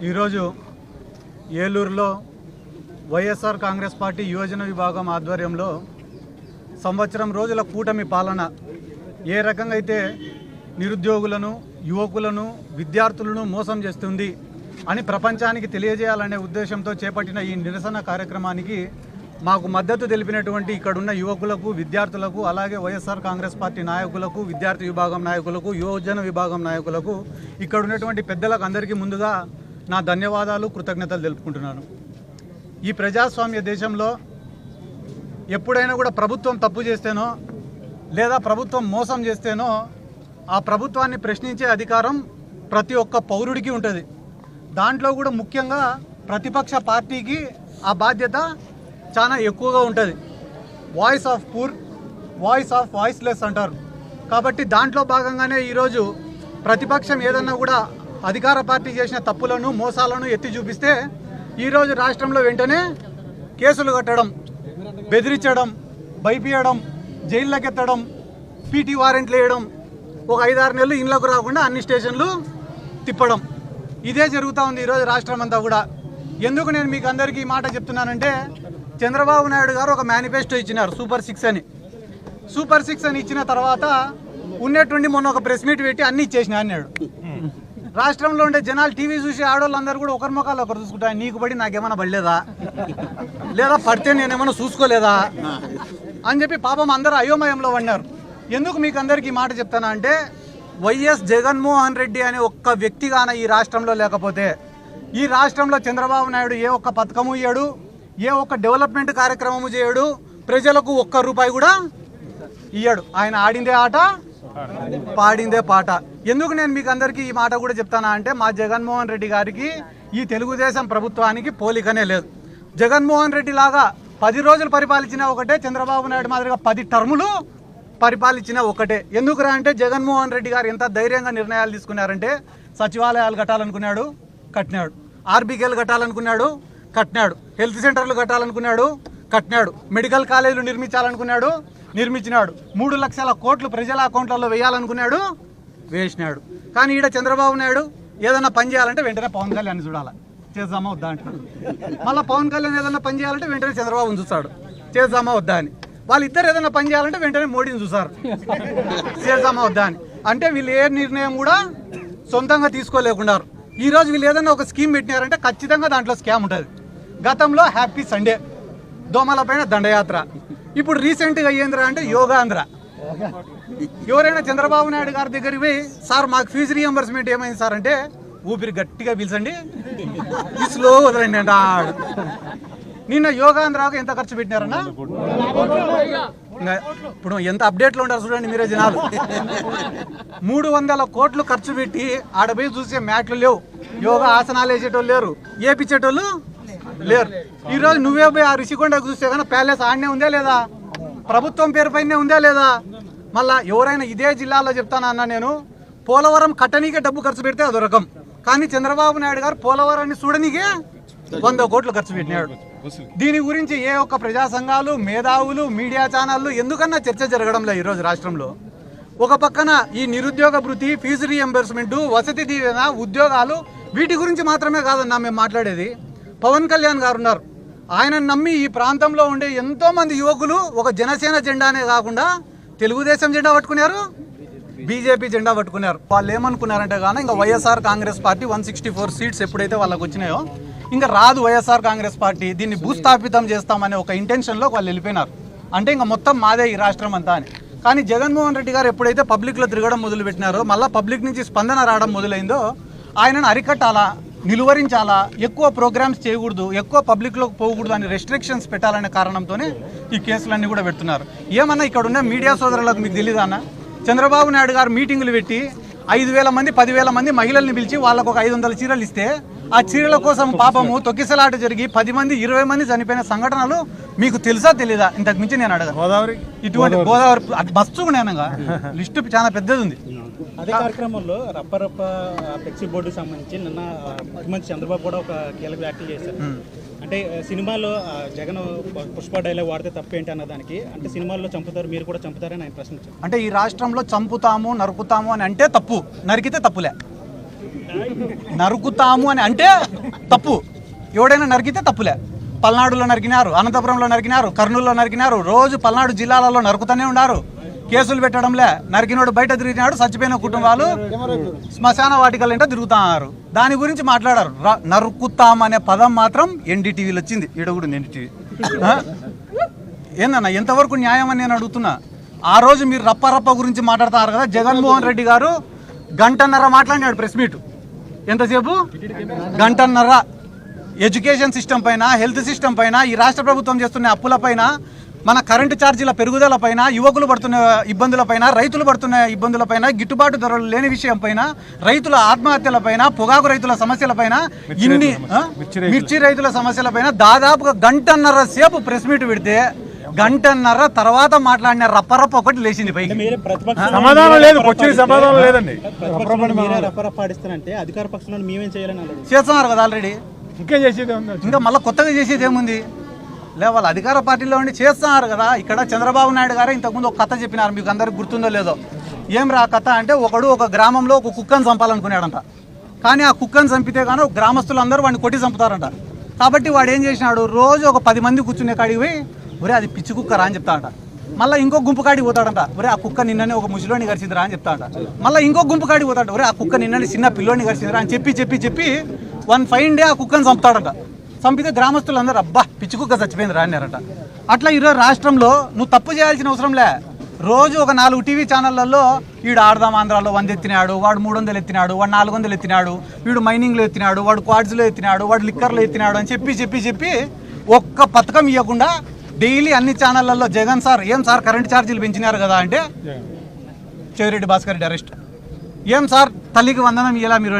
ఈరోజు ఏలూరులో వైఎస్ఆర్ కాంగ్రెస్ పార్టీ యువజన విభాగం ఆధ్వర్యంలో సంవత్సరం రోజుల కూటమి పాలన ఏ రకంగా అయితే నిరుద్యోగులను, యువకులను, విద్యార్థులను మోసం చేస్తుంది అని ప్రపంచానికి తెలియజేయాలనే ఉద్దేశంతో చేపట్టిన ఈ నిరసన కార్యక్రమానికి మాకు మద్దతు తెలిపినటువంటి ఇక్కడున్న యువకులకు, విద్యార్థులకు, అలాగే వైఎస్ఆర్ కాంగ్రెస్ పార్టీ నాయకులకు, విద్యార్థి విభాగం నాయకులకు, యువజన విభాగం నాయకులకు, ఇక్కడ ఉన్నటువంటి పెద్దలకు అందరికీ ముందుగా నా ధన్యవాదాలు, కృతజ్ఞతలు తెలుపుకుంటున్నాను. ఈ ప్రజాస్వామ్య దేశంలో ఎప్పుడైనా కూడా ప్రభుత్వం తప్పు చేస్తేనో లేదా ప్రభుత్వం మోసం చేస్తేనో ఆ ప్రభుత్వాన్ని ప్రశ్నించే అధికారం ప్రతి ఒక్క పౌరుడికి ఉంటుంది. దాంట్లో కూడా ముఖ్యంగా ప్రతిపక్ష పార్టీకి ఆ బాధ్యత చాలా ఎక్కువగా ఉంటుంది. Voice of poor, voice of voiceless అంటారు. కాబట్టి దాంట్లో భాగంగానే ఈరోజు ప్రతిపక్షం ఏదన్నా కూడా అధికార పార్టీ చేసిన తప్పులను, మోసాలను ఎత్తి చూపిస్తే ఈరోజు రాష్ట్రంలో వెంటనే కేసులు కట్టడం, బెదిరించడం, భయపీయడం, జైళ్ళకెత్తడం, పీటీ వారెంట్లు వేయడం, ఒక 5-6 నెలలు ఇళ్లకు రాకుండా అన్ని స్టేషన్లు తిప్పడం, ఇదే జరుగుతూ ఉంది ఈరోజు రాష్ట్రం అంతా కూడా. ఎందుకు నేను మీకు అందరికీ ఈ మాట చెప్తున్నానంటే, చంద్రబాబు నాయుడు గారు ఒక మేనిఫెస్టో ఇచ్చినారు, సూపర్ 6 అని. సూపర్ 6 అని ఇచ్చిన తర్వాత ఉన్నట్టుండి మొన్న ఒక ప్రెస్ మీట్ పెట్టి అన్ని ఇచ్చేసిన అన్నాడు. రాష్ట్రంలో ఉండే జనాలు టీవీ చూసి ఆడవాళ్ళందరూ కూడా ఒకరి ముఖాలు ఒకరు చూసుకుంటారు. నీకు పడి నాకేమైనా పడలేదా, లేదా పడితే నేనేమైనా చూసుకోలేదా అని చెప్పి పాపం అందరూ అయోమయంలో పడినారు. ఎందుకు మీకు అందరికీ ఈ మాట చెప్తానా అంటే, వైఎస్ జగన్మోహన్ రెడ్డి అనే ఒక్క వ్యక్తిగాన ఈ రాష్ట్రంలో లేకపోతే, ఈ రాష్ట్రంలో చంద్రబాబు నాయుడు ఏ ఒక్క పథకము ఇయ్యాడు, ఏ ఒక్క డెవలప్మెంట్ కార్యక్రమము చేయడు, ప్రజలకు ఒక్క రూపాయి కూడా ఇయ్యాడు. ఆయన ఆడిందే ఆట, పాడిందే పాట. ఎందుకు నేను మీకు అందరికీ ఈ మాట కూడా చెప్తానా అంటే, మా జగన్మోహన్ రెడ్డి గారికి ఈ తెలుగుదేశం ప్రభుత్వానికి పోలికనే లేదు. జగన్మోహన్ రెడ్డి లాగా 10 రోజులు పరిపాలించిన ఒకటే, చంద్రబాబు నాయుడు మాదిరిగా 10 టర్ములు పరిపాలించిన ఒకటే. ఎందుకురా అంటే, జగన్మోహన్ రెడ్డి గారు ఎంత ధైర్యంగా నిర్ణయాలు తీసుకున్నారంటే, సచివాలయాలు కట్టాలనుకున్నాడు, కట్టినాడు. ఆర్బీకేలు కట్టాలనుకున్నాడు, కట్టినాడు. హెల్త్ సెంటర్లు కట్టాలనుకున్నాడు, కట్టినాడు. మెడికల్ కాలేజీలు నిర్మించాలనుకున్నాడు, నిర్మించినాడు. 3 లక్షల కోట్లు ప్రజల అకౌంట్లలో వేయాలనుకున్నాడు, వేసినాడు. కానీ ఈడ చంద్రబాబు నాయుడు ఏదైనా పని చేయాలంటే వెంటనే పవన్ కళ్యాణ్ చూడాలి, చేద్దామా వద్దా అంటాడు. మళ్ళీ పవన్ కళ్యాణ్ ఏదైనా పని చేయాలంటే వెంటనే చంద్రబాబుని చూస్తాడు, చేద్దామా వద్దా అని. వాళ్ళిద్దరు ఏదైనా పని చేయాలంటే వెంటనే మోడీని చూసారు, చేద్దామా వద్దా అని. అంటే వీళ్ళు ఏ నిర్ణయం కూడా సొంతంగా తీసుకోలేకున్నారు. ఈరోజు వీళ్ళు ఏదైనా ఒక స్కీమ్ పెట్టినారంటే ఖచ్చితంగా దాంట్లో స్కామ్ ఉంటుంది. గతంలో హ్యాపీ సండే, దోమల పైన దండయాత్ర, ఇప్పుడు రీసెంట్గా అయ్యేంద్రా అంటే యోగాంధ్ర. ఎవరైనా చంద్రబాబు నాయుడు గారి దగ్గరికి పోయి, సార్ మాకు ఫీజు రీఎంబర్స్మెంట్ ఏమైంది సార్ అంటే, ఊపిరి గట్టిగా పిలిచండి, స్లో వదలండి అంట. నిన్న యోగాంధ్రాకు ఎంత ఖర్చు పెట్టినారన్నా, ఇప్పుడు ఎంత అప్డేట్లో ఉంటారు చూడండి మీరే జనాలు. 300 కోట్లు ఖర్చు పెట్టి ఆడపోయి చూసే మ్యాట్లు లేవు, యోగా ఆసనాలు వేసేటోళ్ళు లేరు, ఏపిచ్చేటోళ్ళు లేరు. ఈరోజు నువ్వే పోయి ఆ రిషికొండకు చూస్తే కానీ ప్యాలెస్ ఆడనే ఉందా లేదా, ప్రభుత్వం పేరు పైనే ఉందా లేదా. మళ్ళా ఎవరైనా ఇదే జిల్లాలో చెప్తానన్నా నేను, పోలవరం కట్టనీకే డబ్బు ఖర్చు పెడితే అదో రకం, కానీ చంద్రబాబు నాయుడు గారు పోలవరాన్ని చూడనీకే 100 కోట్లు ఖర్చు పెట్టినాడు. దీని గురించి ఏ ఒక్క ప్రజా సంఘాలు, మేధావులు, మీడియా ఛానళ్ళు ఎందుకన్నా చర్చ జరగడంలో ఈరోజు రాష్ట్రంలో. ఒక పక్కన ఈ నిరుద్యోగ భృతి, ఫీజు రీఎంబర్స్మెంట్, వసతి దీవెన, ఉద్యోగాలు, వీటి గురించి మాత్రమే కాదన్నా మేము మాట్లాడేది. పవన్ కళ్యాణ్ గారు ఉన్నారు, ఆయన నమ్మి ఈ ప్రాంతంలో ఉండే ఎంతోమంది యువకులు ఒక జనసేన జెండానే కాకుండా తెలుగుదేశం జెండా పట్టుకున్నారు, బీజేపీ జెండా పట్టుకున్నారు. వాళ్ళు ఏమనుకున్నారంటే కానీ, ఇంకా వైఎస్ఆర్ కాంగ్రెస్ పార్టీ 164 సీట్స్ ఎప్పుడైతే వాళ్ళకి వచ్చినాయో ఇంకా రాదు వైఎస్ఆర్ కాంగ్రెస్ పార్టీ, దీన్ని భూస్థాపితం చేస్తామనే ఒక ఇంటెన్షన్లో వాళ్ళు వెళ్ళిపోయినారు. అంటే ఇంకా మొత్తం మాదే ఈ రాష్ట్రం అంతా అని. కానీ జగన్మోహన్ రెడ్డి గారు ఎప్పుడైతే పబ్లిక్లో తిరగడం మొదలుపెట్టినారో, మళ్ళీ పబ్లిక్ నుంచి స్పందన రావడం మొదలైందో, ఆయనను అరికట్టాలా, నిలువరించాలా, ఎక్కువ ప్రోగ్రామ్స్ చేయకూడదు, ఎక్కువ పబ్లిక్లోకి పోకూడదు అని రెస్ట్రిక్షన్స్ పెట్టాలనే కారణంతోనే ఈ కేసులన్నీ కూడా పెడుతున్నారు. ఏమన్నా ఇక్కడ ఉన్న మీడియా సోదరులకు మీకు తెలీదా అన్న, చంద్రబాబు నాయుడు గారు మీటింగులు పెట్టి 5,000 మంది 10,000 మంది మహిళల్ని పిలిచి వాళ్ళకు ఒక 500 చీరలు ఇస్తే, ఆ చీరల కోసం పాపము తొక్కిసలాట జరిగి 10 మంది 20 మంది చనిపోయిన సంఘటనలు మీకు తెలుసా తెలీదా? ఇంతకు మించి నేను అడగను. గోదావరి, ఇటువంటి గోదావరి బస్సు నేనగా లిస్టు చాలా పెద్దది ఉంది. అదే కార్యక్రమంలో రప్పరప్ప ఫ్లెక్సీ బోర్డుకి సంబంధించి నిన్న ముఖ్యమంత్రి చంద్రబాబు కూడా ఒక కీలక వ్యాఖ్యలు చేశారు. అంటే సినిమాలో జగన్ పుష్ప డైలాగ్ వాడితే తప్పేంటి అన్న దానికి, అంటే సినిమాల్లో చంపుతారు మీరు కూడా చంపుతారని ఆయన ప్రశ్నించారు. అంటే ఈ రాష్ట్రంలో చంపుతాము నరుకుతాము అని అంటే తప్పు, నరికితే తప్పులే. నరుకుతాము అని అంటే తప్పు, ఎవడైనా నరికితే తప్పులే. పల్నాడులో నరికినారు, అనంతపురంలో నరికినారు, కర్నూలులో నరికినారు, రోజు పల్నాడు జిల్లాలలో నరుకుతూనే ఉన్నారు. కేసులు పెట్టడంలే, నరికినోడు బయట తిరిగినాడు, చచ్చిపోయిన కుటుంబాలు శ్మశాన వాటికలంటే తిరుగుతున్నారు. దాని గురించి మాట్లాడారు. నరుకుతామనే పదం మాత్రం ఎన్డీటీవీలో వచ్చింది. ఈడగుడు ఎన్డీటీవీ ఏందన్నా ఎంతవరకు న్యాయం అని నేను అడుగుతున్నా. ఆ రోజు మీరు రప్ప గురించి మాట్లాడుతున్నారు కదా, జగన్మోహన్ రెడ్డి గారు గంటన్నర మాట్లాడినాడు ప్రెస్ మీట్. ఎంతసేపు? గంటన్నర. ఎడ్యుకేషన్ సిస్టమ్ పైన, హెల్త్ సిస్టమ్ పైన, ఈ రాష్ట్ర ప్రభుత్వం చేస్తున్న అప్పుల పైన, మన కరెంటు ఛార్జీల పెరుగుదల పైన, యువకులు పడుతున్న ఇబ్బందుల పైన, రైతులు పడుతున్న ఇబ్బందుల పైన, గిట్టుబాటు ధరలు లేని విషయం పైన, రైతుల ఆత్మహత్యల పైన, పొగాకు రైతుల సమస్యల పైన, మిర్చి రైతుల సమస్యల పైన దాదాపుగా గంటన్నర సేపు ప్రెస్ మీట్ పెడితే గంటన్నర తర్వాత మాట్లాడిన రప్పరప్ప ఒకటి లేచింది పైకి. సమాధానం లేదు, సమాధానం లేదండి. అధికార పక్షంలో మేమేం చేయాలని చేస్తున్నారు కదా ఆల్రెడీ. ఇంకా చేసేది ఇంకా మళ్ళీ కొత్తగా చేసేది ఏముంది? వాళ్ళ అధికార పార్టీలో ఉండి చేస్తున్నారు కదా. ఇక్కడ చంద్రబాబు నాయుడు గారు ఇంతకుముందు ఒక కథ చెప్పినారు, మీకు అందరికి గుర్తుందో లేదో. ఏం రా కథ అంటే, ఒక గ్రామంలో ఒక కుక్కను చంపాలనుకున్నాడంట. కానీ ఆ కుక్కను చంపితే కానీ గ్రామస్తులందరూ వాడిని కొట్టి చంపుతారంట. కాబట్టి వాడు ఏం చేసినాడు, రోజు ఒక 10 మంది కూర్చునే కాడికి పోయి, ఒరే అది పిచ్చి కుక్కరా అని చెప్తాడంట. మళ్ళీ ఇంకో గుంపు కాడికి పోతాడంట, ఒరే ఆ కుక్క నిన్ననే ఒక ముసలోని గడిచిందిరా అని చెప్తాడంట. మళ్ళీ ఇంకో గుంపు కాడికి పోతాడు, ఒరే ఆ కుక్క నిన్ననే చిన్న పిల్లోని గడిచిందిరా అని చెప్పి వన్ ఫైన్ డే ఆ కుక్కను చంపుతాడంట. చంపితే గ్రామస్తులందరూ అబ్బా పిచ్చి కుక్క చచ్చిపోయింది రా అన్నారట. అట్లా ఈరోజు రాష్ట్రంలో నువ్వు తప్పు చేయాల్సిన అవసరంలే. రోజు ఒక 4 టీవీ ఛానళ్లలో వీడు ఆడదాం ఆంధ్రాలో 100 ఎత్తినాడు, వాడు 300 ఎత్తినాడు, వాడు 400 ఎత్తినాడు, వీడు మైనింగ్లో ఎత్తినాడు, వాడు క్వాడ్స్లో ఎత్తినాడు, వాడు లిక్కర్లో ఎత్తినాడు అని చెప్పి ఒక్క పథకం ఇవ్వకుండా డైలీ అన్ని ఛానళ్లలో జగన్ సార్ ఏం సార్ కరెంట్ ఛార్జీలు పెంచినారు కదా అంటే చెవిరెడ్డి భాస్కర్ రెడ్డి అరెస్ట్. ఏం సార్ తల్లికి వందనం ఇలా మీరు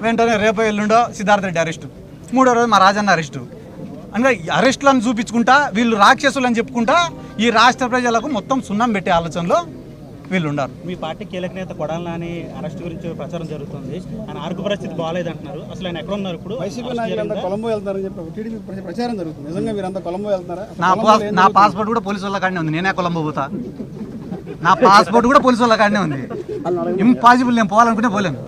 వెంటనే రేపు ఎల్లుండో సిద్ధార్థ రెడ్డి అరెస్టు, 3వ రోజు మా రాజన్న అరెస్టు. అంటే అరెస్టులను చూపించుకుంటా వీళ్ళు రాక్షసులు అని చెప్పుకుంటా ఈ రాష్ట్ర ప్రజలకు మొత్తం సున్నం పెట్టే ఆలోచనలో వీళ్ళు ఉన్నారు. మీ పార్టీ కీలక నేత కొడాలి నాని అరెస్ట్ గురించి ప్రచారం జరుగుతుంది. ఆయన ఆరోగ్య పరిస్థితి బాగాలేదు అంటున్నారు. అసలు ఆయన ఎక్కడ ఉన్నారు ఇప్పుడు? కొలంబో వెళ్తారని చెప్పి టీడీపీ ప్రచారం జరుగుతుంది. నిజంగా మీరు అంతా కొలంబో వెళ్తారా? నా పాస్పోర్ట్ కూడా పోలీసు వాళ్ళ కాడనే ఉంది. నేనే కొలంబో పోతా. నా పాస్పోర్ట్ కూడా పోలీసు వాళ్ళ కాడనే ఉంది. ఇంపాసిబుల్, నేను పోవాలనుకుంటే పోలేను.